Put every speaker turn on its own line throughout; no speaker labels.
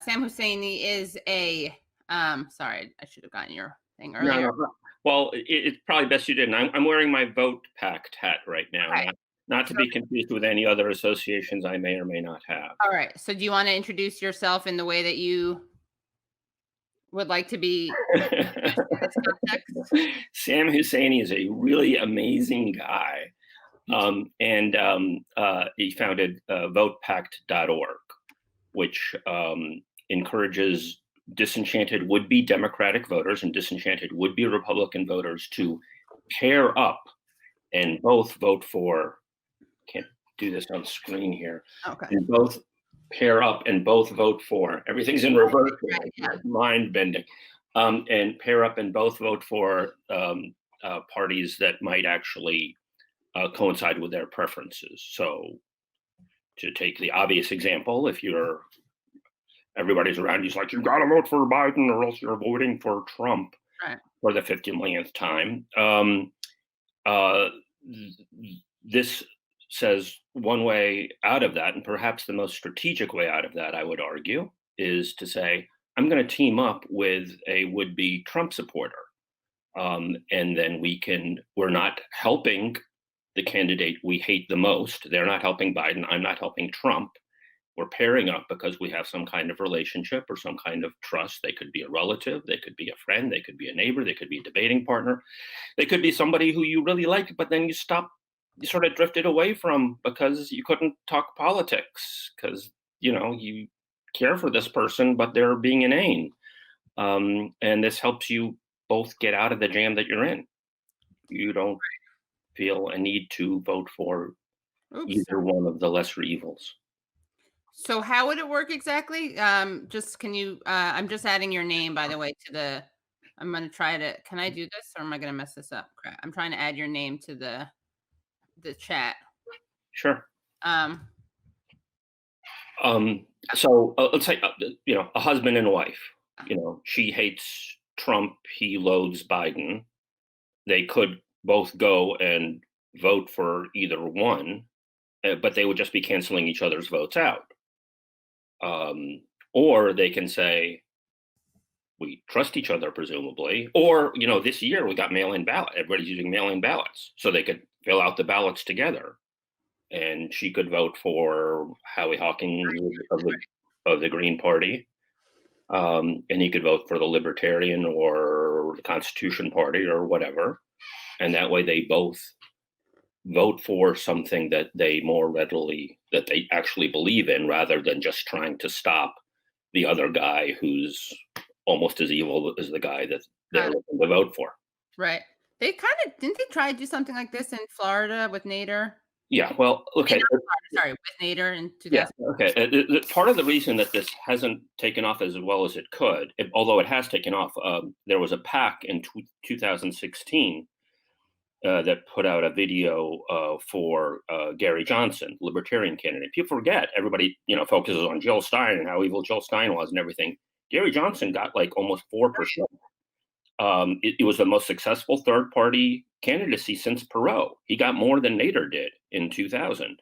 Sam Husseini is a, sorry, I should have gotten your thing
No,
earlier.
no. Well, it's probably best you didn't. I'm wearing my VotePact hat right now,
Okay.
not to
So,
be confused with any other associations I may or may not have.
all right. So do you want to introduce yourself in the way that you would like to be introduced in this context?
Sam Husseini is a really amazing guy, and he founded VotePact.org, which encourages disenchanted would-be Democratic voters and disenchanted would-be Republican voters to pair up and both vote for. Can't do this on screen here.
Okay.
And both pair up and both vote for. Everything's in reverse.
Right, yeah.
Mind bending. And pair up and both vote for parties that might actually coincide with their preferences. So, to take the obvious example, if everybody's around you's like, you got to vote for Biden or else you're voting for Trump
Right.
for the 50 millionth time. This says one way out of that, and perhaps the most strategic way out of that, I would argue, is to say, I'm going to team up with a would-be Trump supporter. And then we're not helping the candidate we hate the most. They're not helping Biden. I'm not helping Trump. We're pairing up because we have some kind of relationship or some kind of trust. They could be a relative, they could be a friend, they could be a neighbor, they could be a debating partner, they could be somebody who you really like, but then you sort of drifted away from because you couldn't talk politics because you care for this person, but they're being inane. And this helps you both get out of the jam that you're in. You don't feel a need to vote for either one of the lesser evils.
So how would it work exactly? Just can you, I'm just adding your name, by the way, I'm going to try to, can I do this or am I going to mess this up? Crap. I'm trying to add your name to the chat.
Sure.
Um,
So let's say, a husband and wife, she hates Trump, he loathes Biden. They could both go and vote for either one, but they would just be canceling each other's votes out. Or they can say, we trust each other, presumably. Or, this year we got mail-in ballot. Everybody's using mail-in ballots. So they could fill out the ballots together. And she could vote for Howie Hawking of the Green Party. And he could vote for the Libertarian or the Constitution Party or whatever. And that way they both vote for something that they actually believe in, rather than just trying to stop the other guy who's almost as evil as the guy that they're looking to vote for.
Right. Didn't they try to do something like this in Florida with Nader?
Yeah, well, okay.
Sorry, with Nader in 2000.
Yeah, okay. Part of the reason that this hasn't taken off as well as it could, although it has taken off, there was a PAC in 2016 that put out a video for Gary Johnson, Libertarian candidate. People forget, everybody focuses on Jill Stein and how evil Jill Stein was and everything. Gary Johnson got like almost 4%. It was the most successful third-party candidacy since Perot. He got more than Nader did in 2000.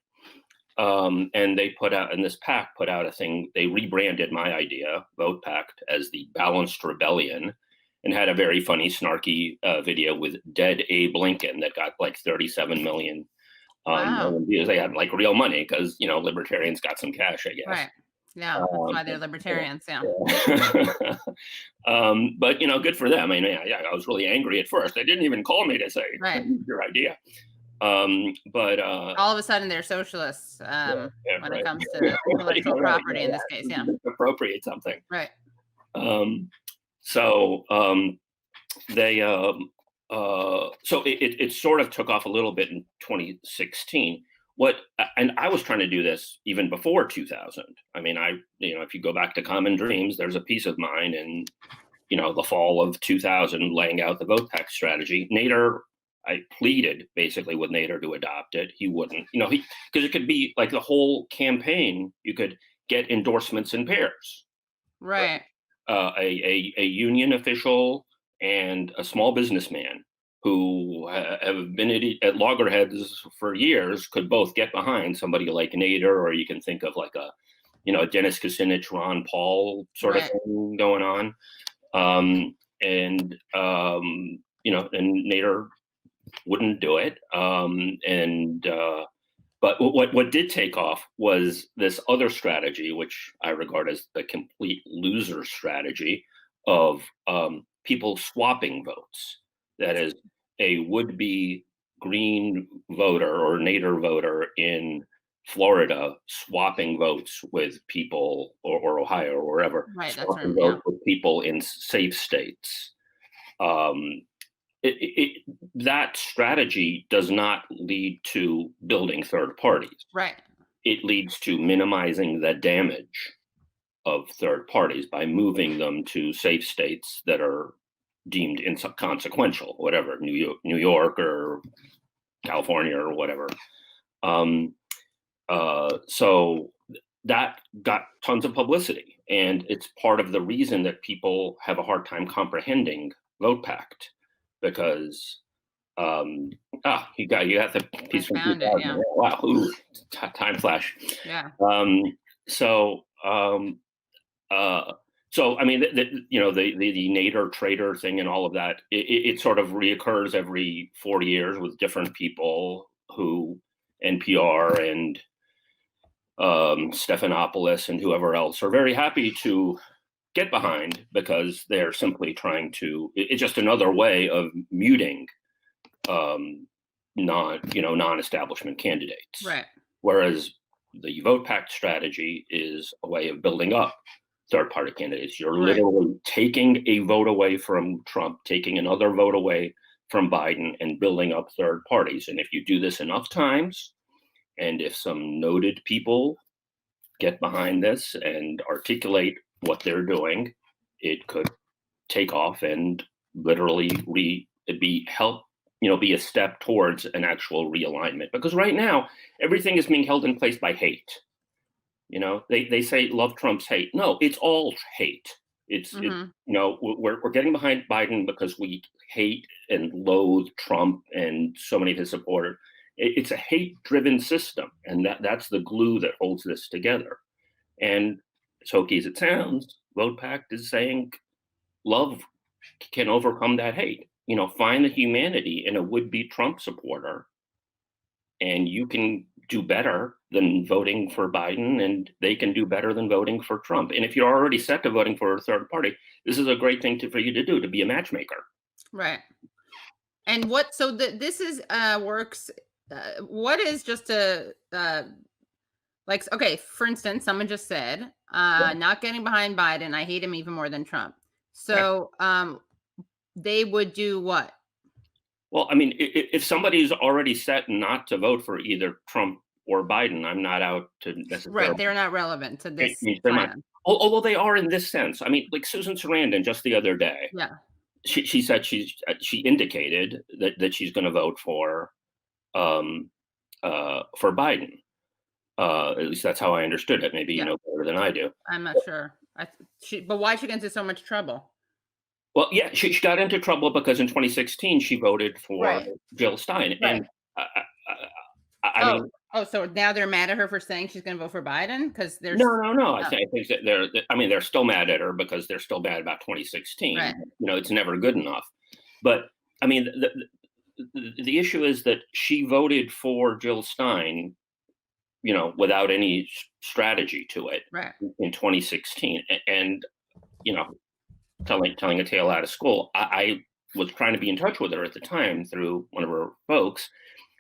And this PAC put out a thing. They rebranded my idea, VotePact, as the Balanced Rebellion, and had a very funny, snarky video with dead Abe Lincoln that got like 37 million views. They had like real money because libertarians got some cash, I guess.
Right. Yeah, that's why they're libertarians. Yeah.
But good for them. I mean, yeah, I was really angry at first. They didn't even call me to say your idea. But
all of a sudden they're socialists when it comes to intellectual property in this case. Yeah.
Appropriate something.
Right.
So it sort of took off a little bit in 2016. And I was trying to do this even before 2000. I mean, if you go back to Common Dreams, there's a piece of mine in, the fall of 2000 laying out the VotePact strategy. Nader, I pleaded basically with Nader to adopt it. He wouldn't, because it could be like the whole campaign, you could get endorsements in pairs.
Right.
A union official and a small businessman who have been at loggerheads for years could both get behind somebody like Nader, or you can think of like a a Dennis Kucinich, Ron Paul sort of
Right.
thing going on. And Nader wouldn't do it. But what did take off was this other strategy, which I regard as the complete loser strategy of people swapping votes. That is, a would-be Green voter or Nader voter in Florida swapping votes with people, or Ohio or wherever,
Right. That's
swapping
right. Yeah.
votes with people in safe states. Um, that strategy does not lead to building third parties.
Right.
It leads to minimizing the damage of third parties by moving them to safe states that are deemed inconsequential, whatever, New York or California or whatever. So that got tons of publicity, and it's part of the reason that people have a hard time comprehending VotePact, because you got the
I
piece from
found it.
2000.
Yeah.
Wow, ooh, time flash.
Yeah.
Um, so um, uh, so I mean, the Nader trader thing and all of that, it sort of reoccurs every 40 years with different people who NPR and Stephanopoulos and whoever else are very happy to get behind, because they're simply trying to. It's just another way of muting non-establishment candidates.
Right.
Whereas the VotePact strategy is a way of building up third-party candidates. You're
Right.
literally taking a vote away from Trump, taking another vote away from Biden, and building up third parties. And if you do this enough times, and if some noted people get behind this and articulate what they're doing, it could take off and literally be a step towards an actual realignment. Because right now, everything is being held in place by hate. They say love Trump's hate. No, it's all hate.
Hmm.
We're getting behind Biden because we hate and loathe Trump and so many of his supporters. It's a hate-driven system, and that's the glue that holds this together. And as hokey as it sounds, VotePact is saying love can overcome that hate. Find the humanity in a would-be Trump supporter, and you can do better than voting for Biden, and they can do better than voting for Trump. And if you're already set to voting for a third party, this is a great thing for you to do, to be a matchmaker.
Right. And what? So this is works. What is just a like? Okay, for instance, someone just said,
Yeah,
not getting behind Biden. I hate him even more than Trump.
right.
So they would do what?
Well, I mean, if somebody's already set not to vote for either Trump or Biden, I'm not out to
Right.
necessarily
They're not relevant to this
change their mind.
plan.
Although they are in this sense. I mean, like Susan Sarandon just the other day,
Yeah.
she said she indicated that she's going to vote um, for Biden. At least that's how I understood it. Maybe you
Yeah.
know better than I do.
I'm not sure. But why she get into so much trouble?
Well, yeah, she got into trouble because in 2016 she voted for
Right.
Jill Stein,
Right.
and I
Oh.
mean,
Oh, so now they're mad at her for saying she's going to vote for Biden because
no,
there's.
no, no. I
Oh,
think that they're still mad at her because they're still mad about 2016.
right.
It's never good enough. But I mean, the issue is that she voted for Jill Stein, without any strategy to it
Right.
in 2016, and you know, telling a tale out of school. I was trying to be in touch with her at the time through one of her folks,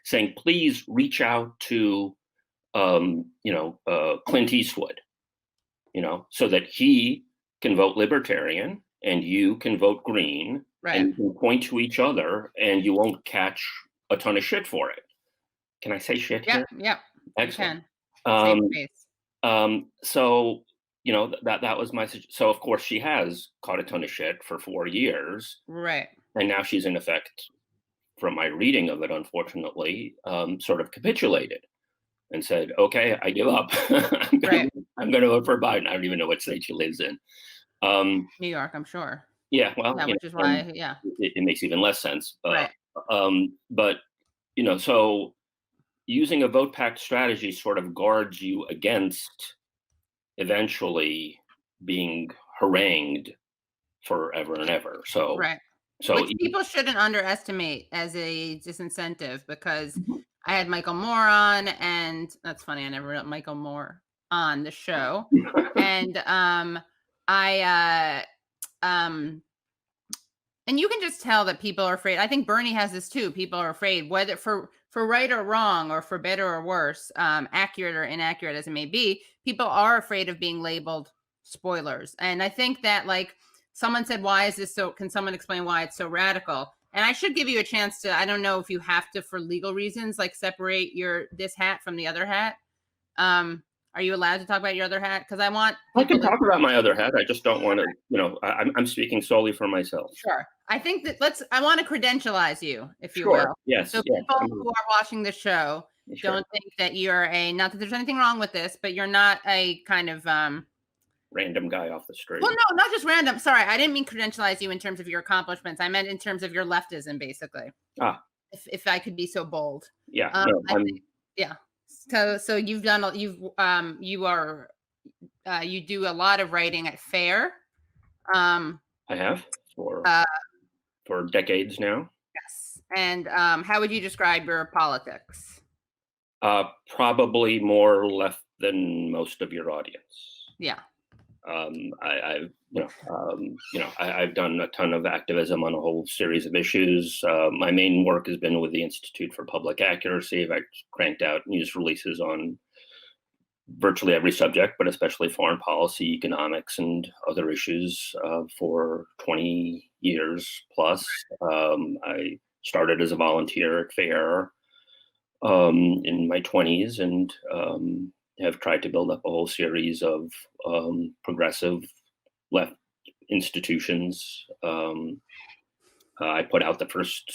saying, please reach out to Clint Eastwood, so that he can vote libertarian and you can vote green, and
Right.
you can point to each other and you won't catch a ton of shit for it. Can I say shit
Yep.
here?
Yep. You
Excellent.
can. Safe
Um,
space.
so that was my so of course she has caught a ton of shit for 4 years,
Right.
and now she's in effect, from my reading of it, unfortunately, sort of capitulated and said, "Okay, I give up.
Right.
I'm gonna vote for Biden." I don't even know what state she lives in. Um,
New York, I'm sure.
yeah, well,
Yeah, which is
and
why, yeah.
it makes even less sense.
Right.
But so using a vote pact strategy sort of guards you against eventually being harangued forever and ever. So,
Right.
so
Which
e-
people shouldn't underestimate as a disincentive because I had Michael Moore on, and that's funny, I never wrote Michael Moore on the show. And I um and you can just tell that people are afraid. I think Bernie has this too. People are afraid, whether for right or wrong, or for better or worse, accurate or inaccurate as it may be. People are afraid of being labeled spoilers, and I think that like someone said, "Why is this so?" Can someone explain why it's so radical? And I should give you a chance to. I don't know if you have to, for legal reasons, like separate your this hat from the other hat. Um, are you allowed to talk about your other hat? Because I want
I
people
can
to.
talk about my other hat. I just don't want to, I'm speaking solely for myself.
Sure. I think that I want to credentialize you, if you
Sure.
will.
Yes.
So
Yes.
people
I'm
who are watching the show
sure.
don't think that you're not that there's anything wrong with this, but you're not a kind of
Random guy off the
well,
street.
no, not just random. Sorry, I didn't mean credentialize you in terms of your accomplishments. I meant in terms of your leftism, basically.
Ah,
If I could be so bold.
yeah. No,
I think yeah. So you've done you are you do a lot of writing at Fair. Um
I have
uh
for decades now.
yes. And how would you describe your politics?
Probably more left than most of your audience.
Yeah.
I've I've done a ton of activism on a whole series of issues. My main work has been with the Institute for Public Accuracy. I've cranked out news releases on virtually every subject, but especially foreign policy, economics, and other issues for 20 years plus. I started as a volunteer at FAIR in my 20s and have tried to build up a whole series of progressive left institutions. I put out the first,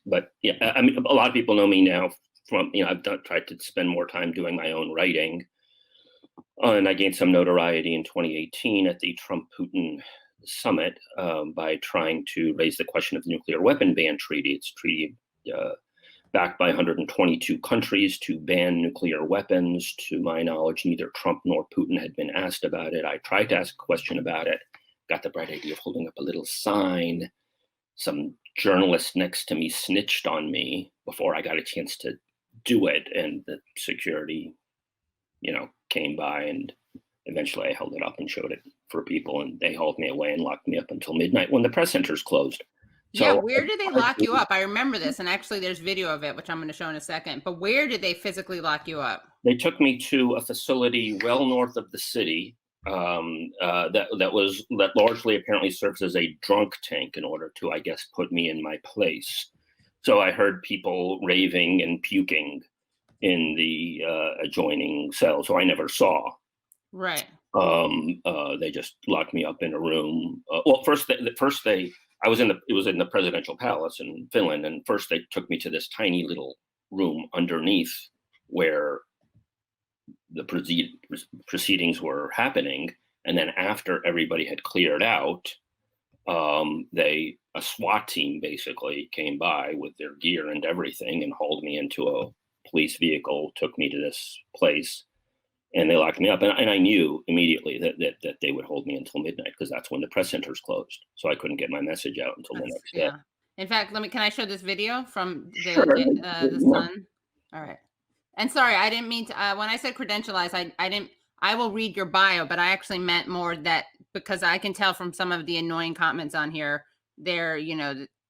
but yeah, I mean, a lot of people know me now from, tried to spend more time doing my own writing. And I gained some notoriety in 2018 at the Trump Putin summit by trying to raise the question of the nuclear weapon ban treaty. It's a treaty backed by 122 countries to ban nuclear weapons. To my knowledge, neither Trump nor Putin had been asked about it. I tried to ask a question about it, got the bright idea of holding up a little sign. Some journalist next to me snitched on me before I got a chance to do it, and the security, came by, and eventually I held it up and showed it for people, and they hauled me away and locked me up until midnight when the press centers closed.
Yeah,
So
where did they lock you up? I remember this, and actually there's video of it, which I'm going to show in a second. But where did they physically lock you up?
they took me to a facility well north of the city that largely apparently serves as a drunk tank in order to, I guess, put me in my place. So I heard people raving and puking in the adjoining cell, so I never saw.
Right.
They just locked me up in a room. I was it was in the presidential palace in Finland, and first they took me to this tiny little room underneath where the proceedings were happening, and then after everybody had cleared out, a SWAT team basically came by with their gear and everything and hauled me into a police vehicle, took me to this place, and they locked me up. And I knew immediately that they would hold me until midnight because that's when the press centers closed. So I couldn't get my message out until the next day.
Yeah. In fact, can I show this video from
Sure.
the
Yeah.
Sun? All right. And sorry, I didn't mean to. When I said credentialize, I didn't. I will read your bio, but I actually meant more that because I can tell from some of the annoying comments on here,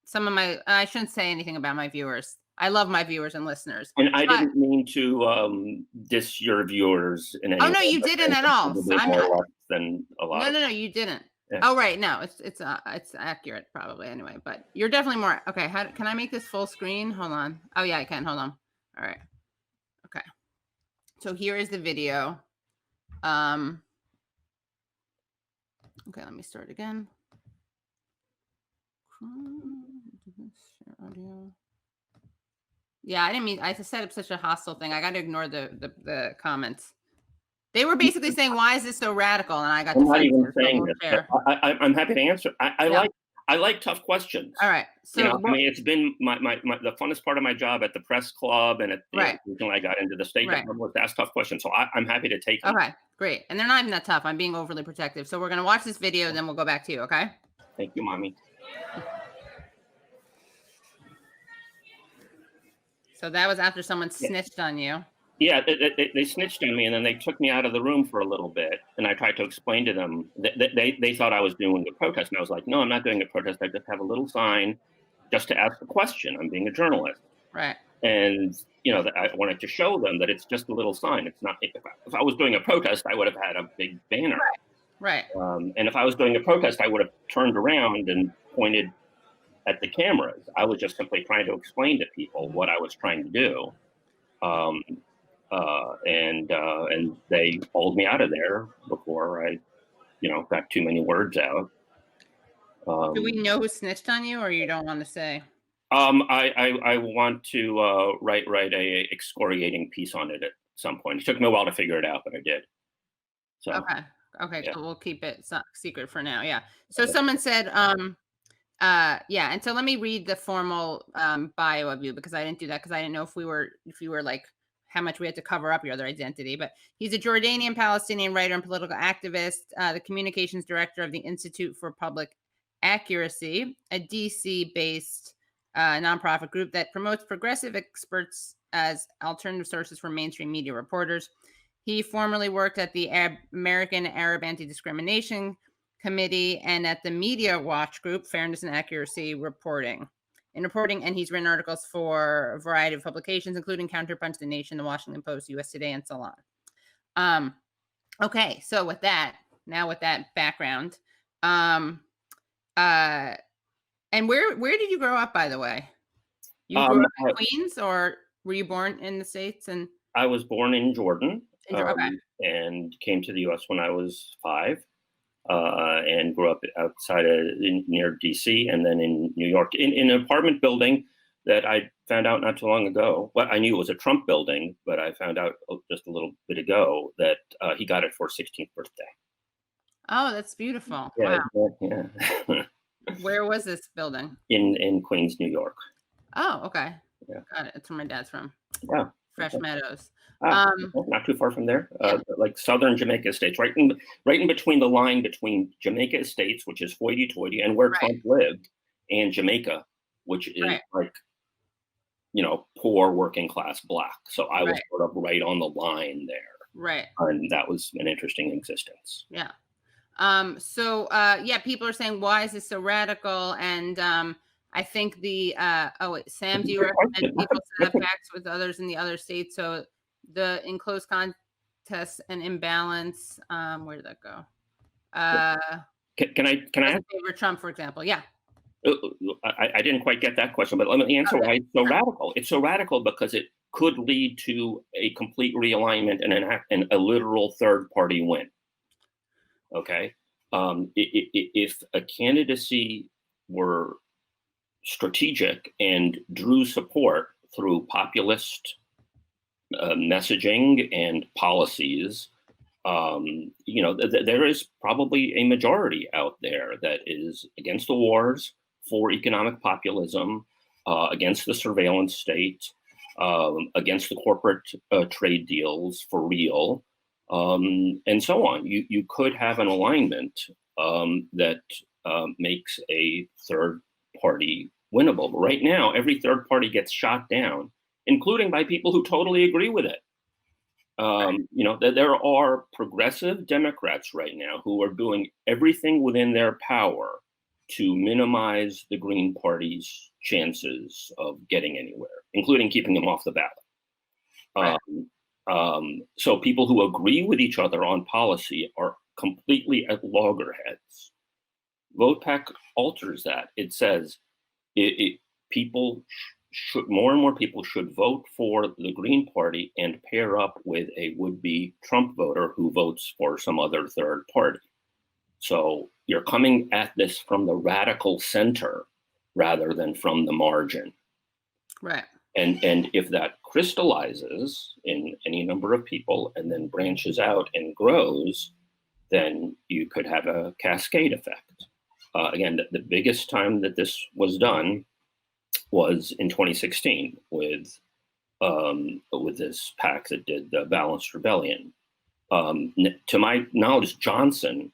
some of my. I shouldn't say anything about my viewers. I love my viewers and listeners.
And I
But
didn't mean to diss your viewers in any
oh
way.
no, you
But
didn't at
I'm
all. So
probably
I'm
more
not.
left than a lot of.
No, you didn't.
Yeah.
Oh right, no, it's accurate probably anyway. But you're definitely more okay. How can I make this full screen? Hold on. Oh yeah, I can. Hold on. All right. Okay. So here is the video. Okay, let me start again. Share audio. Yeah, I didn't mean I set up such a hostile thing. I got to ignore the comments. They were basically saying, "Why is this so radical?" And I got
I'm not
defensive.
even
So
saying
we'll
this, but
share.
I'm happy to answer.
Yeah.
I like tough questions.
All right. So
I
what
mean, it's been the funnest part of my job at the press club and at,
right,
until I got into the State
right.
Department was to ask tough questions. So I'm happy to take them.
Okay, great. And they're not even that tough. I'm being overly protective. So we're gonna watch this video, then we'll go back to you, okay?
Thank you, mommy.
So that was after someone
Yeah.
snitched on you.
Yeah, they snitched on me, and then they took me out of the room for a little bit, and I tried to explain to them that they thought I was doing a protest, and I was like, "No, I'm not doing a protest. I just have a little sign just to ask a question. I'm being a journalist."
Right,
And, that I wanted to show them that it's just a little sign. It's not if I was doing a protest, I would have had a big banner.
right.
And if I was doing a protest, I would have turned around and pointed at the cameras. I was just simply trying to explain to people what I was trying to do. Um, and they pulled me out of there before I, got too many words out.
Do we
Um,
know who snitched on you or you don't want to say?
I want to write a excoriating piece on it at some point. It took me a while to figure it out, but I did. So
Okay. Okay,
yeah.
cool. We'll keep it secret for now. Yeah. So someone said, yeah, and so let me read the formal bio of you because I didn't do that because I didn't know if you were like how much we had to cover up your other identity. But he's a Jordanian Palestinian writer and political activist, the communications director of the Institute for Public Accuracy, a DC based nonprofit group that promotes progressive experts as alternative sources for mainstream media reporters. He formerly worked at the American Arab Anti Discrimination Committee and at the Media Watch Group, Fairness and Accuracy Reporting. And he's written articles for a variety of publications, including Counterpunch, The Nation, The Washington Post, US Today, and so on. Okay, so with that background, uh, and where did you grow up, by the way? You grew
Um,
up in Queens, or were you born in the States? And
I was born in Jordan,
okay,
and came to the U.S. when I was 5, and grew up outside near D.C. and then in New York in an apartment building that I found out not too long ago. Well, I knew it was a Trump building, but I found out just a little bit ago that he got it for his 16th birthday.
oh, that's beautiful.
Yeah,
Wow,
yeah.
where was this building?
in Queens, New York.
Oh, okay.
Yeah.
Got it. That's where my dad's from.
Yeah.
Fresh
Okay.
Meadows.
Okay, not too far from there.
Yeah.
Like southern Jamaica Estates, right in between the line between Jamaica Estates, which is hoity-toity, and where
Right,
Trump lived, and Jamaica, which is
right,
like, poor working class black. So I was
right,
sort of right on the line there.
right.
And that was an interesting existence.
Yeah. So yeah, people are saying, why is this so radical? And I think oh wait, Sam,
It's a
do you
good
recommend
question.
people set up pacts with others in the other states? So the enclosed contest and imbalance, where did that go?
Can I
Doesn't favor Trump, for example. Yeah.
I didn't quite get that question, but let me answer
Okay.
why it's so radical. It's so radical because it could lead to a complete realignment and a literal third party win. Okay. If a candidacy were strategic and drew support through populist messaging and policies, there is probably a majority out there that is against the wars, for economic populism, against the surveillance state, against the corporate trade deals for real, and so on. You could have an alignment that makes a third party winnable. But right now, every third party gets shot down, including by people who totally agree with it. There are progressive Democrats right now who are doing everything within their power to minimize the Green Party's chances of getting anywhere, including keeping them off the ballot.
Right.
So people who agree with each other on policy are completely at loggerheads. VotePact alters that. It says people should, more and more people should vote for the Green Party and pair up with a would-be Trump voter who votes for some other third party. So you're coming at this from the radical center rather than from the margin.
Right.
And if that crystallizes in any number of people and then branches out and grows, then you could have a cascade effect. Again, the biggest time that this was done was in 2016 with this PAC that did the balanced rebellion. To my knowledge, Johnson,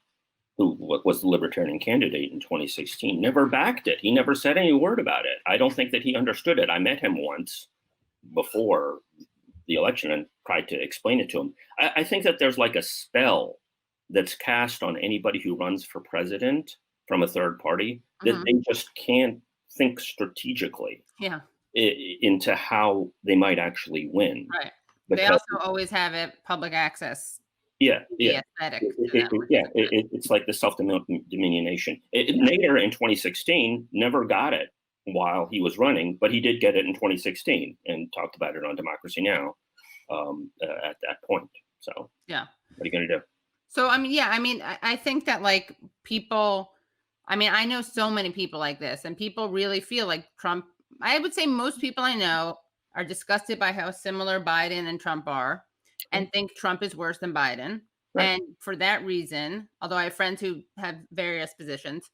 who was the Libertarian candidate in 2016, never backed it. He never said any word about it. I don't think that he understood it. I met him once before the election and tried to explain it to him. I think that there's like a spell that's cast on anybody who runs for president from a third party that
Mhm.
they just can't think strategically
Yeah.
into how they might actually win.
Right. They
Because
also always have it public access,
yeah,
the
yeah.
aesthetic to them, which
Yeah,
isn't good.
it's like the self-domination.
Yeah.
Nader in 2016 never got it while he was running, but he did get it in 2016 and talked about it on Democracy Now! At that point. So
Yeah.
what are you going to do?
So, I mean, yeah, I mean, I think that like people, I mean, I know so many people like this, and people really feel like Trump. I would say most people I know are disgusted by how similar Biden and Trump are and think Trump is worse than Biden.
Right.
And for that reason, although I have friends who have various positions,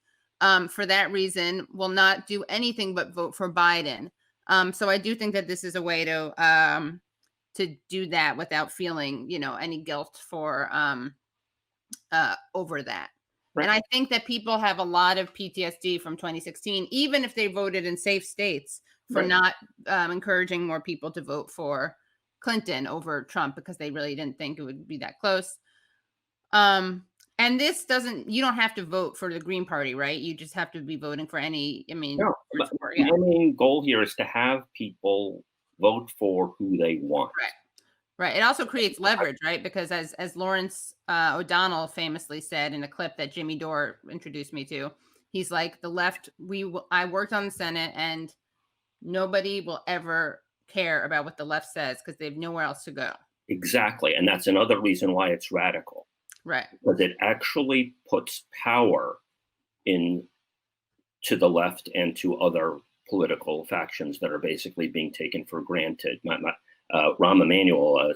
for that reason, will not do anything but vote for Biden. So I do think that this is a way to do that without feeling, any guilt for over that. And
Right.
I think that people have a lot of PTSD from 2016, even if they voted in safe states, for
Right.
not encouraging more people to vote for Clinton over Trump because they really didn't think it would be that close. And this doesn't, you don't have to vote for the Green Party, right? You just have to be voting for any, I mean,
No, but
yeah,
my main goal here is to have people vote for who they want.
right. Right. It also creates leverage, right? Because as Lawrence O'Donnell famously said in a clip that Jimmy Dore introduced me to, he's like, the left. I worked on the Senate, and nobody will ever care about what the left says because they have nowhere else to go.
Exactly. And that's another reason why it's radical,
Right.
because it actually puts power in to the left and to other political factions that are basically being taken for granted. Rahm Emanuel,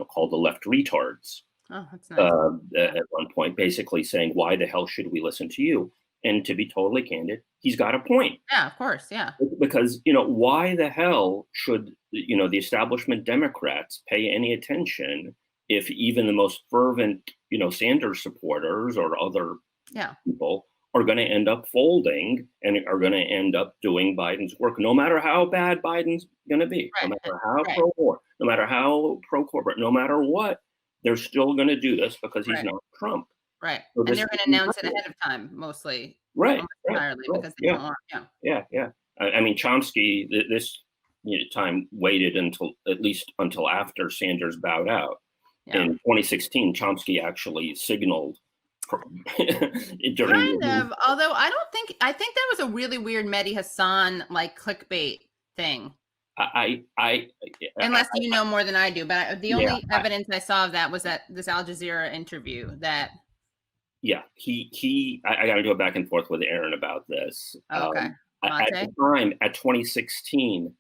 called the left retards
Oh, that's nice. Yeah.
at one point, basically saying, "Why the hell should we listen to you?" And to be totally candid, he's got a point.
Yeah. Of course. Yeah.
Because why the hell should the establishment Democrats pay any attention if even the most fervent Sanders supporters or other
Yeah.
people are going to end up folding and are going to end up doing Biden's work, no matter how bad Biden's going to be, no
Right.
matter how
Right.
pro-war, no matter how pro-corporate, no matter what, they're still going to do this because he's
Right.
not Trump.
Right.
So
And
this
they're
is
going to announce it
inevitable.
ahead of time, mostly,
Right,
almost
right,
entirely,
right,
because they
yeah.
don't want. Yeah.
Yeah, yeah. I mean, Chomsky, this time waited until at least until after Sanders bowed out.
Yeah.
In 2016, Chomsky actually signaled during
Kind of, although I think that was a really weird Mehdi Hassan, like, clickbait thing,
I
unless you know more than I do, but the
yeah,
only evidence I saw of that was that this Al Jazeera interview that
yeah. I got to go back and forth with Aaron about this.
oh, okay,
At
Monte?
the time, at 2016,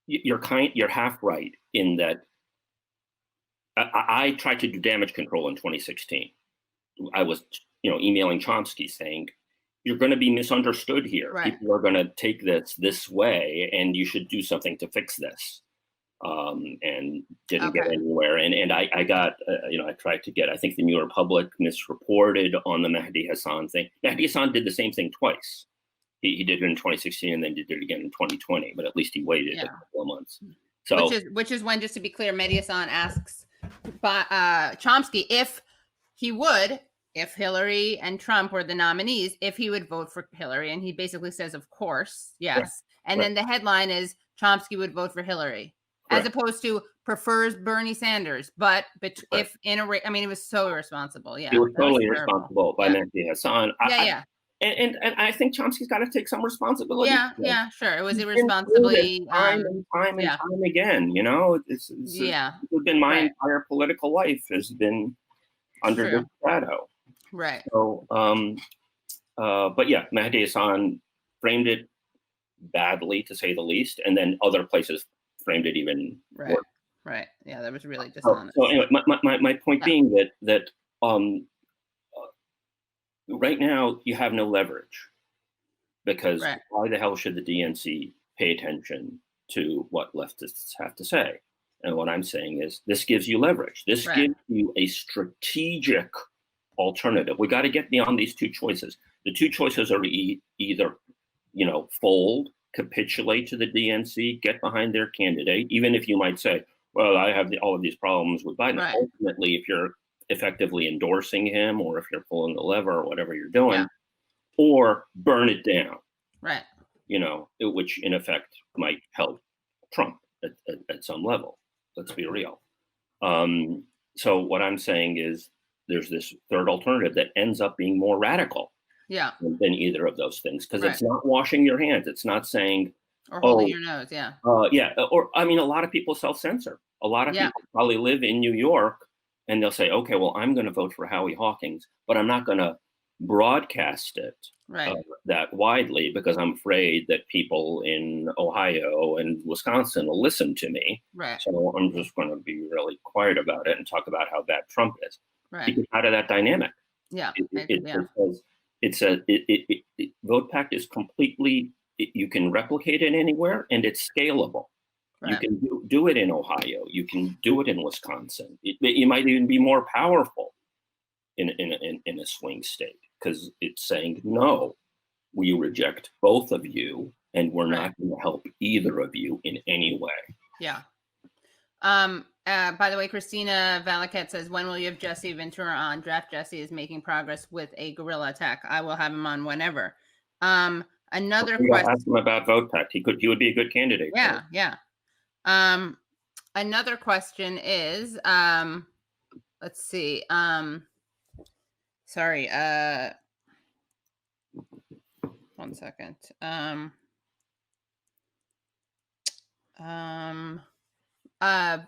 you're half right in that I tried to do damage control in 2016. I was, emailing Chomsky saying, "You're going to be misunderstood here.
Right,
People are going to take this way, and you should do something to fix this." And didn't get
okay,
anywhere. And I got, I tried to get. I think the New Republic misreported on the Mehdi Hassan thing. Mehdi Hassan did the same thing twice. He did it in 2016 and then did it again in 2020. But at least he waited a
yeah,
couple of months.
which
So
is when, just to be clear, Mehdi Hassan asks Chomsky if Hillary and Trump were the nominees, if he would vote for Hillary, and he basically says, "Of course,
right,
yes." And
right,
then the headline is Chomsky would vote for Hillary, as
correct,
opposed to prefers Bernie Sanders. But
right.
if in a I mean, it was so irresponsible.
It
Yeah,
was
that was
totally
terrible.
irresponsible by
Yeah,
Mehdi Hassan.
yeah, yeah,
And I think Chomsky's got to take some responsibility
yeah,
for this.
yeah. Sure, it was
He's been through this
irresponsibly.
time and time and
Yeah,
time again. This
yeah,
has been my
right.
entire political life has been
It's
under
true.
this shadow.
Right,
So, but yeah, Mehdi Hassan framed it badly, to say the least, and then other places framed it even
right,
worse.
right. Yeah, that was really
So
dishonest.
anyway, my point
Yeah,
being that um, right now you have no leverage. because
Right.
why the hell should the DNC pay attention to what leftists have to say? And what I'm saying is this gives you leverage. This
Right.
gives you a strategic alternative. We got to get beyond these two choices. The two choices are either, fold, capitulate to the DNC, get behind their candidate, even if you might say, well, I have all of these problems with Biden.
Right.
Ultimately, if you're effectively endorsing him or if you're pulling the lever or whatever you're
Yeah.
doing, or burn it down,
Right.
which in effect might help Trump at some level. Let's be real. So what I'm saying is there's this third alternative that ends up being more radical
Yeah.
than either of those things because
Right.
it's not washing your hands. It's not saying,
Or holding
oh,
your nose. Yeah.
yeah, or I mean, a lot of people self-censor. A lot of
Yeah.
people probably live in New York, and they'll say, "Okay, well, I'm going to vote for Howie Hawkins, but I'm not going to broadcast it uh,
Right.
that widely because I'm afraid that people in Ohio and Wisconsin will listen to me.
Right.
So I'm just going to be really quiet about it and talk about how bad Trump is."
Right.
Because out of that dynamic,
Yeah. Yeah.
it says VotePact is completely you can replicate it anywhere and it's scalable. You
Right.
can do it in Ohio. You can do it in Wisconsin. You might even be more powerful in a swing state because it's saying no. We reject both of you, and we're
Right.
not going to help either of you in any way.
Yeah. By the way, Christina Valaket says, when will you have Jesse Ventura on? Draft Jesse is making progress with a guerrilla attack. I will have him on whenever. Another
You
question.
ask him about VotePact. He would be a good candidate for it.
Yeah. Yeah. Another question is, let's see. Sorry. One second.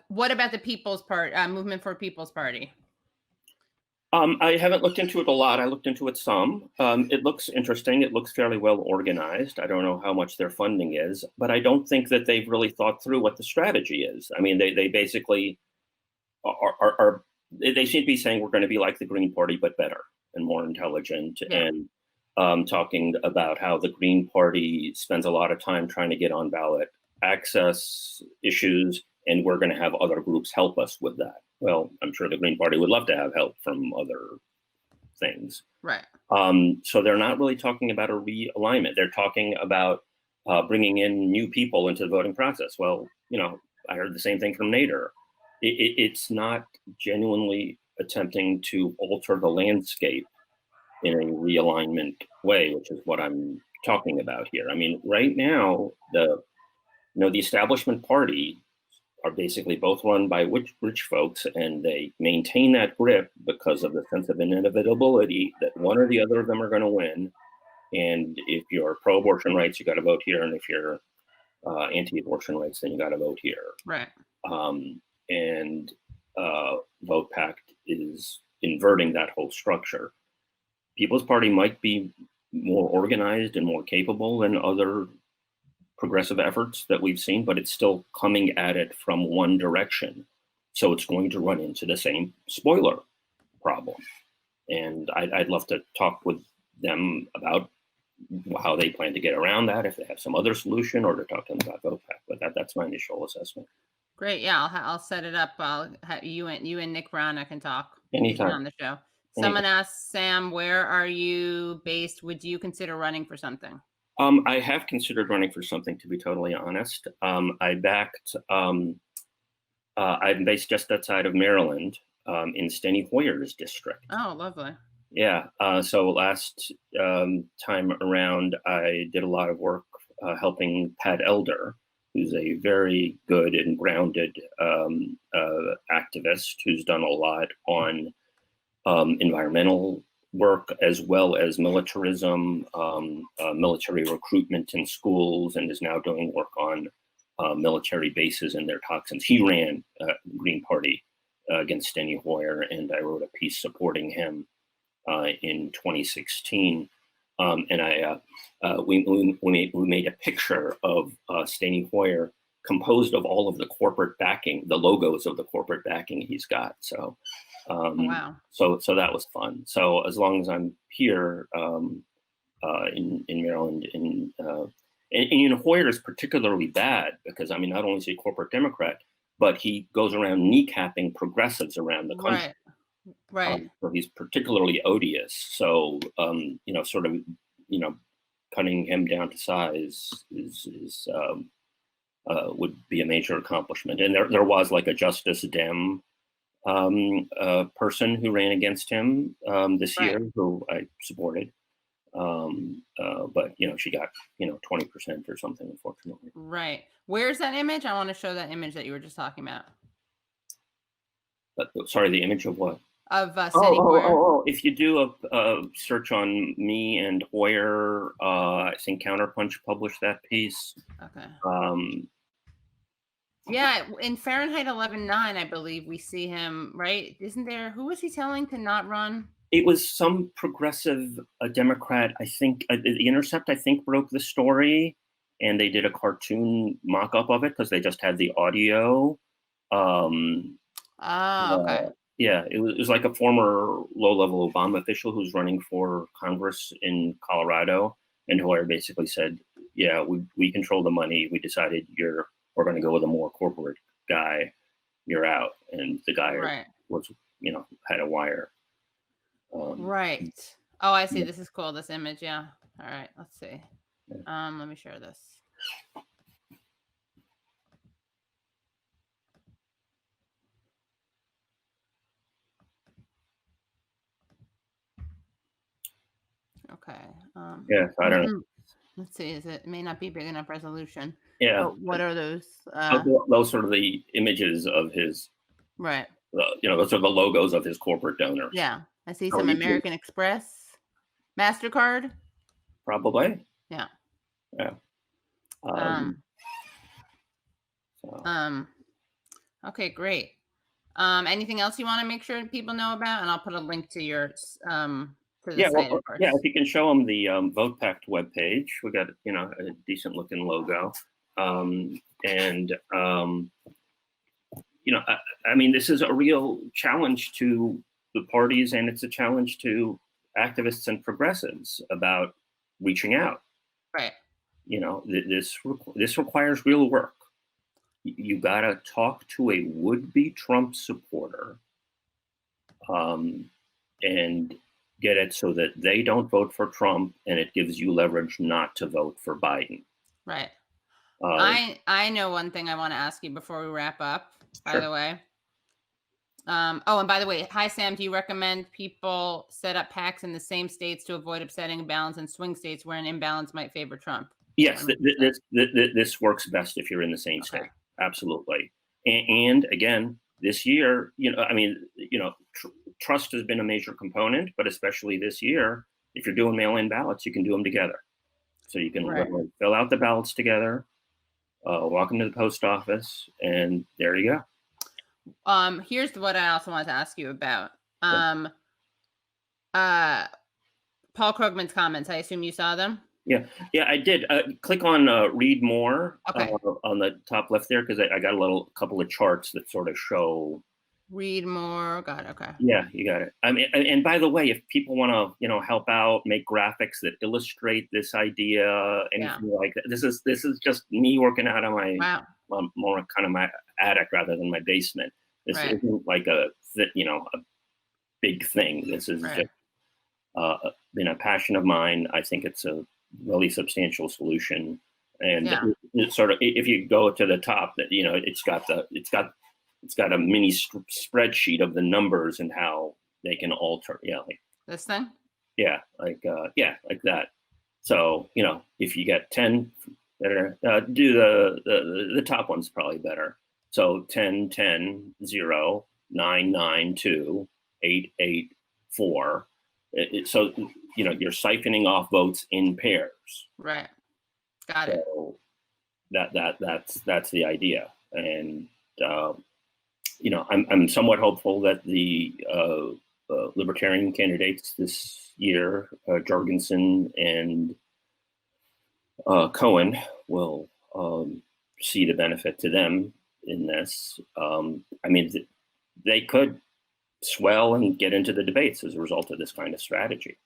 What about the People's Party, Movement for People's Party?
I haven't looked into it a lot. I looked into it some. It looks interesting. It looks fairly well organized. I don't know how much their funding is, but I don't think that they've really thought through what the strategy is. I mean, they basically they seem to be saying we're going to be like the Green Party, but better and more intelligent,
Yeah.
and talking about how the Green Party spends a lot of time trying to get on ballot access issues, and we're going to have other groups help us with that. Well, I'm sure the Green Party would love to have help from other things.
Right.
So they're not really talking about a realignment. They're talking about bringing in new people into the voting process. Well, I heard the same thing from Nader. It's not genuinely attempting to alter the landscape in a realignment way, which is what I'm talking about here. I mean, right now, the establishment party are basically both run by rich folks, and they maintain that grip because of the sense of inevitability that one or the other of them are going to win. And if you're pro-abortion rights, you got to vote here, and if you're anti-abortion rights, then you got to vote here.
Right.
And VotePact is inverting that whole structure. People's Party might be more organized and more capable than other progressive efforts that we've seen, but it's still coming at it from one direction. So it's going to run into the same spoiler problem. And I'd love to talk with them about how they plan to get around that, if they have some other solution, or to talk to them about VotePact. But that's my initial assessment.
Great. Yeah, I'll set it up. I'll have you and Nick Brown. I can talk. He's been
Anytime.
on the show.
Anytime.
Someone asked Sam, where are you based? Would you consider running for something?
I have considered running for something, to be totally honest. I backed. I'm based just outside of Maryland, in Steny Hoyer's district.
Oh, lovely.
Yeah. So last time around, I did a lot of work helping Pat Elder, who's a very good and grounded activist who's done a lot on environmental work as well as militarism, military recruitment in schools, and is now doing work on military bases and their toxins. He ran Green Party against Steny Hoyer, and I wrote a piece supporting him in 2016. And we made a picture of Steny Hoyer composed of all of the corporate backing, the logos of the corporate backing he's got. So,
Wow.
so that was fun. So as long as I'm here, in Maryland. And Hoyer is particularly bad because, I mean, not only is he a corporate Democrat, but he goes around kneecapping progressives around the country.
Right. Right.
So he's particularly odious. So, sort of, cutting him down to size would be a major accomplishment. And there was like a Justice Dem person who ran against him this
Right.
year, who I supported. But she got 20% or something, unfortunately.
Right. Where's that image? I want to show that image that you were just talking about
But sorry, the image of what?
of
Oh,
Steny
oh,
Hoyer.
oh, oh! If you do a search on me and Hoyer, I think Counterpunch published that piece.
Okay.
Um,
Yeah, in Fahrenheit 11/9, I believe we see him, right? Isn't there, who was he telling to not run?
It was some progressive Democrat, I think. The Intercept, I think, broke the story, and they did a cartoon mock-up of it because they just had the audio. Um,
Oh, okay.
yeah, it was like a former low-level Obama official who's running for Congress in Colorado, and Hoyer basically said, "Yeah, we control the money. We decided we're going to go with a more corporate guy. You're out." And the guy
Right.
was, had a wire.
Right. Oh, I see.
Yeah,
This is cool. This image. Yeah. All right. Let's see.
yeah.
Let me share this. Okay.
Yeah, I don't know.
Let's see. It may not be big enough resolution.
Yeah,
But what are those?
those sort of the images of his,
Right.
those are the logos of his corporate donors.
Yeah. I see
How
some
you do?
American Express, MasterCard.
Probably.
Yeah.
Yeah. Um,
Um,
so.
um, okay, great. Anything else you want to make sure people know about? And I'll put a link to to the
Yeah,
site, of
yeah. If
course.
you can show them the VotePact webpage, we got a decent looking logo, and I mean, this is a real challenge to the parties, and it's a challenge to activists and progressives about reaching out.
Right.
This requires real work. You got to talk to a would-be Trump supporter, and get it so that they don't vote for Trump, and it gives you leverage not to vote for Biden.
Right.
Uh,
I know one thing I want to ask you before we wrap up, by
sure.
the way. Oh, and by the way, hi Sam, do you recommend people set up packs in the same states to avoid upsetting a balance in swing states where an imbalance might favor Trump?
Yes,
100%.
this works best if you're in the same
Okay.
state. Absolutely. And again, this year, I mean, trust has been a major component, but especially this year, if you're doing mail-in ballots, you can do them together. So you can
Right.
literally fill out the ballots together, walk them to the post office, and there you go.
Here's what I also wanted to ask you about.
Yeah.
Um, uh, Paul Krugman's comments. I assume you saw them.
Yeah, yeah, I did. Click on read more
Okay.
on the top left there because I got a couple of charts that sort of show.
Read more. Got it. Okay.
Yeah, you got it. I mean, and by the way, if people want to, help out, make graphics that illustrate this idea,
Yeah.
anything like that, this is just me working out on my
Wow.
more kind of my attic rather than my basement. This
Right.
isn't like a big thing. This is
Right.
just been a passion of mine. I think it's a really substantial solution, and
Yeah.
it's sort of, if you go to the top, that it's got a mini spreadsheet of the numbers and how they can alter. Yeah, like
This thing.
like that. So if you get 10, do the top one's probably better. So 10, 10, 0, 9, 9, 2, 8, 8, 4. So you're siphoning off votes in pairs.
Right. Got it.
So that's the idea, and I'm somewhat hopeful that the libertarian candidates this year, Jorgensen and Cohen, will see the benefit to them in this. I mean, they could swell and get into the debates as a result of this kind of strategy.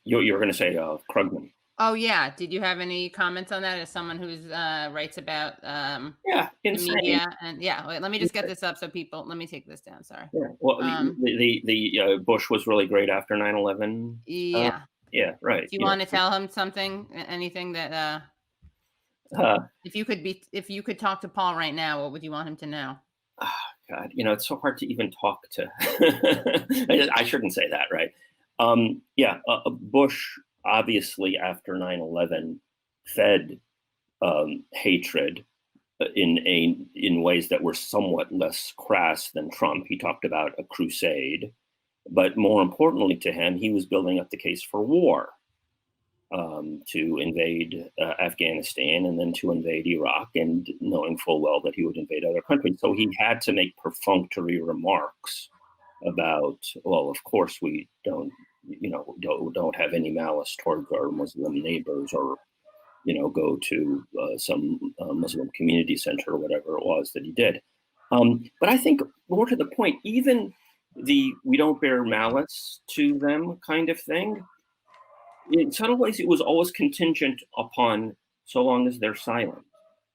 You're going to say Krugman.
Oh, yeah. Did you have any comments on that as someone who's, writes about,
Yeah,
the
insane.
media? And yeah, wait, let me just get this up so people let me take this down, sorry.
Yeah. Well,
Um,
Bush was really great after 9/11. Uh,
yeah.
yeah, right.
Do you wanna tell him something? Anything that,
Uh,
if you could talk to Paul right now, what would you want him to know?
God, it's so hard to even talk to. I shouldn't say that, right? Yeah, Bush obviously after 9/11 fed hatred in ways that were somewhat less crass than Trump. He talked about a crusade, but more importantly to him, he was building up the case for war, to invade Afghanistan and then to invade Iraq, and knowing full well that he would invade other countries. So he had to make perfunctory remarks about, well, of course we don't have any malice towards our Muslim neighbors, or go to some Muslim community center or whatever it was that he did. But I think more to the point, even the "we don't bear malice to them" kind of thing, in subtle ways, it was always contingent upon so long as they're silent.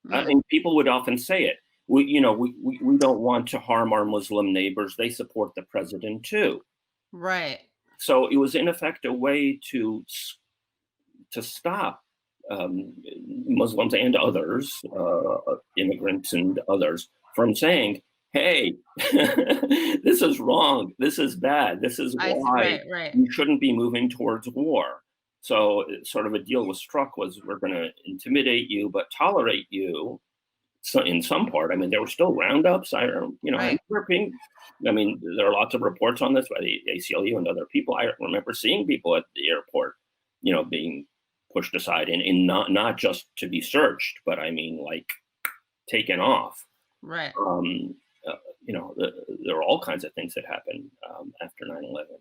Mm,
And people would often say it. We don't want to harm our Muslim neighbors. They support the president too.
right,
So it was in effect a way to stop Muslims and others, immigrants and others, from saying, "Hey, this is wrong. This is bad. This is
I see,
why
right, right,
you shouldn't be moving towards war." So, sort of a deal was struck: was we're going to intimidate you, but tolerate you. So, in some part, I mean, there were still roundups. I
right,
remember being. I mean, there are lots of reports on this by the ACLU and other people. I remember seeing people at the airport, being pushed aside, and not just to be searched, but I mean, like, taken off.
right,
Um, there are all kinds of things that happened after 9/11,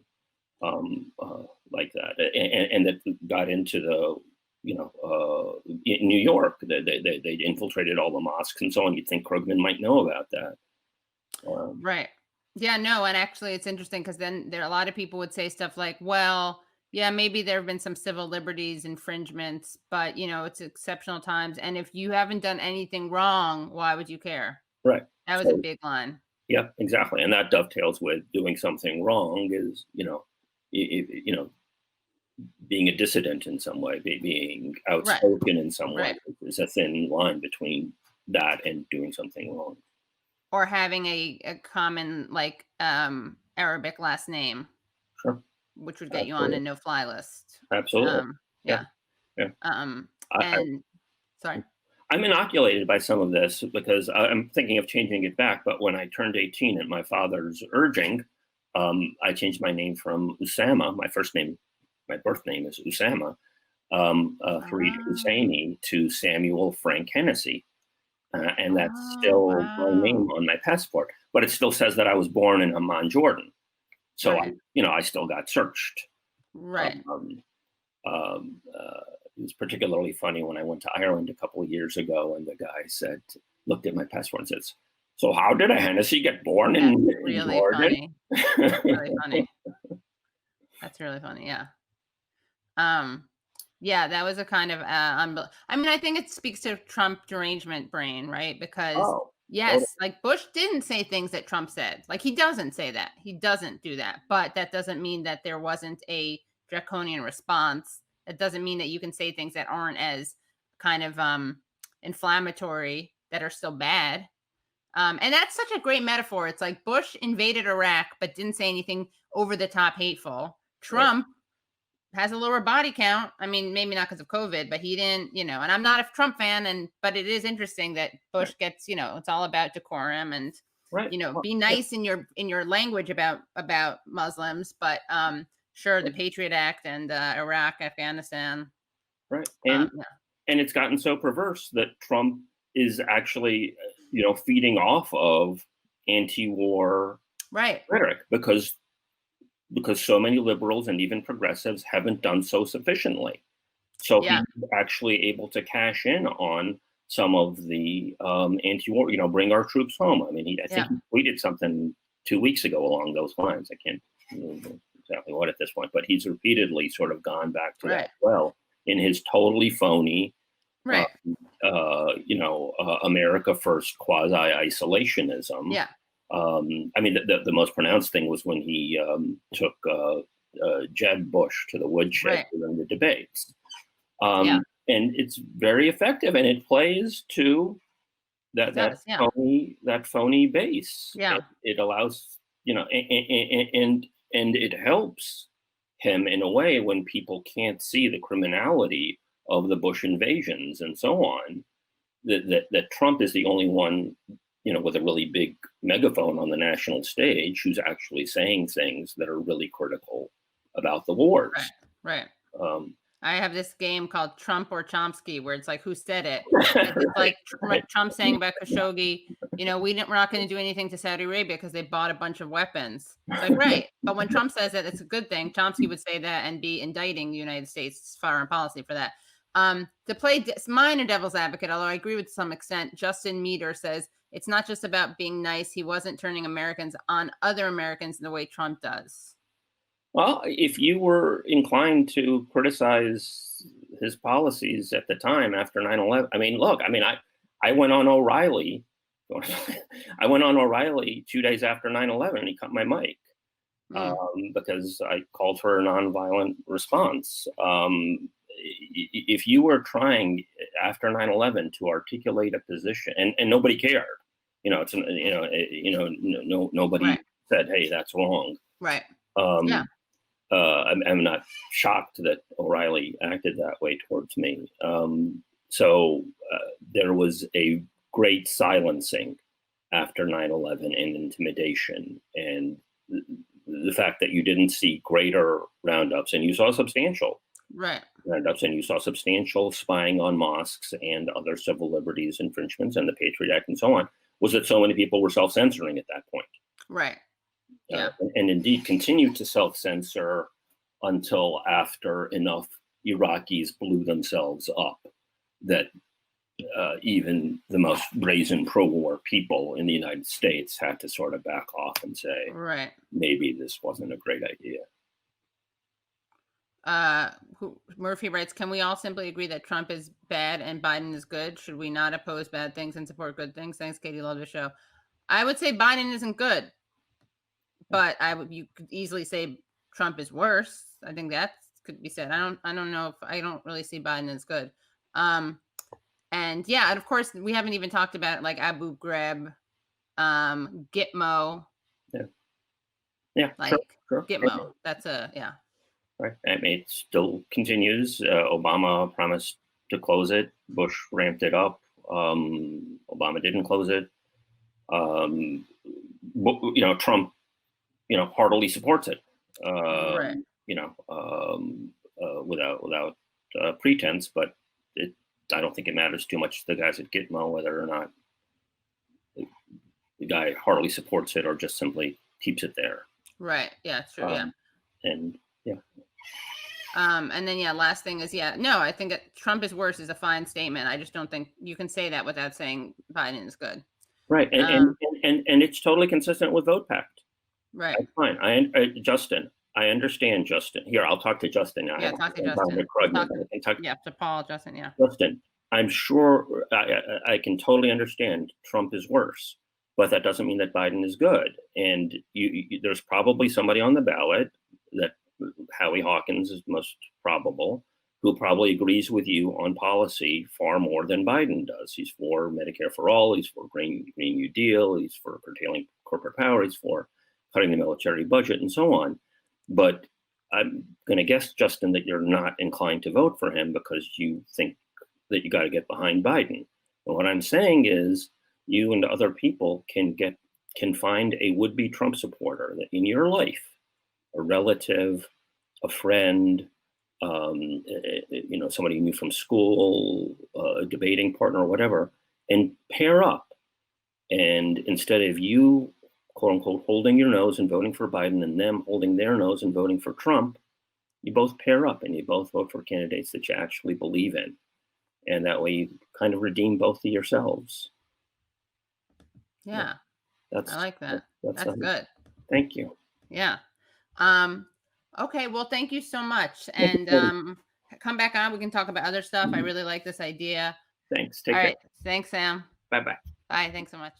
like that, and that got into in New York. They infiltrated all the mosques and so on. You'd think Krugman might know about that. Um,
right. Yeah, no, and actually it's interesting because then there a lot of people would say stuff like, "Well, yeah, maybe there have been some civil liberties infringements, but, it's exceptional times, and if you haven't done anything wrong, why would you care?"
right.
That was a
So,
big line.
yeah, exactly, and that dovetails with doing something wrong is, being a dissident in some way, being
Right,
outspoken in some way.
right.
There's a thin line between that and doing something wrong.
Or having a common, like, Arabic last name,
Sure,
which would get you on a
absolutely,
no-fly list.
absolutely. Yeah,
Yeah,
yeah. I,
and sorry.
I'm inoculated by some of this because I'm thinking of changing it back. But when I turned 18 at my father's urging, I changed my name from Usama. My first name, my birth name is Usama, Fareed
Oh,
Husseini, to Samuel Frank Hennessy. And that's
oh,
still my
wow.
name on my passport. But it still says that I was born in Amman, Jordan. So
Right,
I still got searched.
right.
Um, it was particularly funny when I went to Ireland a couple of years ago, and the guy looked at my passport and says, "So how did a Hennessy get born
That's
in
really
Jordan?"
funny. That's really funny. That's really funny, yeah. Um, yeah, that was a kind of, I mean, I think it speaks to Trump derangement brain, right? Because
Oh, totally.
yes, like Bush didn't say things that Trump said. Like he doesn't say that. He doesn't do that. But that doesn't mean that there wasn't a draconian response. It doesn't mean that you can say things that aren't as kind of inflammatory that are still bad. And that's such a great metaphor. It's like Bush invaded Iraq but didn't say anything over the top hateful.
Right.
Trump has a lower body count. I mean, maybe not because of COVID, but he didn't, and I'm not a Trump fan, but it is interesting that
Right.
Bush gets, it's all about decorum and,
Right. Well,
be
yeah.
nice in your language about Muslims, but sure, the
Right.
Patriot Act and Iraq, Afghanistan,
Right.
yeah,
And it's gotten so perverse that Trump is actually, feeding off of anti-war
right,
rhetoric, because so many liberals and even progressives haven't done so sufficiently. So
yeah,
he's actually able to cash in on some of the anti-war, bring our troops home. I mean, I think
yeah.
he tweeted something 2 weeks ago along those lines. I can't remember. exactly what at this point, but he's repeatedly sort of gone back to that
Right.
as well in his totally phony, uh,
Right.
America First quasi isolationism.
Yeah.
I mean, the most pronounced thing was when he took Jeb Bush to the woodshed
Right.
during the debates.
Yeah.
And it's very effective, and it plays to
It
that
does. Yeah.
that phony base.
Yeah.
It allows, and it helps him in a way when people can't see the criminality of the Bush invasions and so on. That Trump is the only one, with a really big megaphone on the national stage who's actually saying things that are really critical about the
Right.
wars.
Right.
Um,
I have this game called Trump or Chomsky where it's like, who said it? If it's
right,
like
right.
Trump saying about Khashoggi, we're not going to do anything to Saudi Arabia because they bought a bunch of weapons. It's like, right. But when Trump says that, it's a good thing. Chomsky would say that and be indicting the United States foreign policy for that. To play minor devil's advocate, although I agree with some extent, Justin Meter says it's not just about being nice. He wasn't turning Americans on other Americans the way Trump does.
Well, if you were inclined to criticize his policies at the time after 9/11, I mean, look, I went on O'Reilly. I went on O'Reilly 2 days after 9/11, and he cut my mic
Mm,
because I called for a nonviolent response. If you were trying after 9/11 to articulate a position, and nobody cared,
right.
nobody said, "Hey, that's wrong."
Right. Yeah.
Um, I'm not shocked that O'Reilly acted that way towards me. So there was a great silencing after 9/11 and intimidation. And the fact that you didn't see greater roundups, and you saw substantial
Right.
roundups, and you saw substantial spying on mosques and other civil liberties infringements and the Patriot Act and so on, was that so many people were self censoring at that point.
Right. Yeah.
And indeed continued to self-censor until after enough Iraqis blew themselves up that even the most brazen pro-war people in the United States had to sort of back off and say,
Right.
maybe this wasn't a great idea.
Murphy writes, can we all simply agree that Trump is bad and Biden is good? Should we not oppose bad things and support good things? Thanks, Katie. Love the show. I would say Biden isn't good, but you could easily say Trump is worse. I think that could be said. I don't know if I don't really see Biden as good. Um, and yeah, and of course we haven't even talked about like Abu Ghraib, Gitmo,
Yeah, yeah, sure,
like
sure.
Gitmo. That's a yeah.
Right. I mean, it still continues. Obama promised to close it. Bush ramped it up. Obama didn't close it. Um, Trump, heartily supports it.
Right.
Without pretense. But I don't think it matters too much to the guys at Gitmo whether or not the guy heartily supports it or just simply keeps it there.
Right. Yeah, it's true. Yeah.
And yeah.
And then yeah, last thing is no, I think that Trump is worse is a fine statement. I just don't think you can say that without saying Biden is good.
Right. And it's totally consistent with VotePact.
Right.
That's fine. Justin, I understand Justin. Here, I'll talk to Justin now.
Yeah, talk to Justin. Yeah, to Paul, Justin, yeah.
Justin, I'm sure I can totally understand Trump is worse, but that doesn't mean that Biden is good. And there's probably somebody on the ballot that Howie Hawkins is most probable, who probably agrees with you on policy far more than Biden does. He's for Medicare for all. He's for Green New Deal. He's for curtailing corporate power. He's for cutting the military budget and so on. But I'm going to guess, Justin, that you're not inclined to vote for him because you think that you got to get behind Biden. And what I'm saying is you and other people can find a would-be Trump supporter that in your life, a relative, a friend, somebody you knew from school, a debating partner or whatever, and pair up. And instead of you, quote unquote, holding your nose and voting for Biden and them holding their nose and voting for Trump, you both pair up and you both vote for candidates that you actually believe in. And that way you kind of redeem both of yourselves.
Yeah. I like that. That's good.
Thank you.
Yeah. Okay, well, thank you so much,
That's a
and,
pleasure.
come back on, we can talk about other stuff, I
Mhm.
really like this idea.
Thanks. Take care.
Alright, thanks, Sam.
Bye bye.
Bye, thanks so much.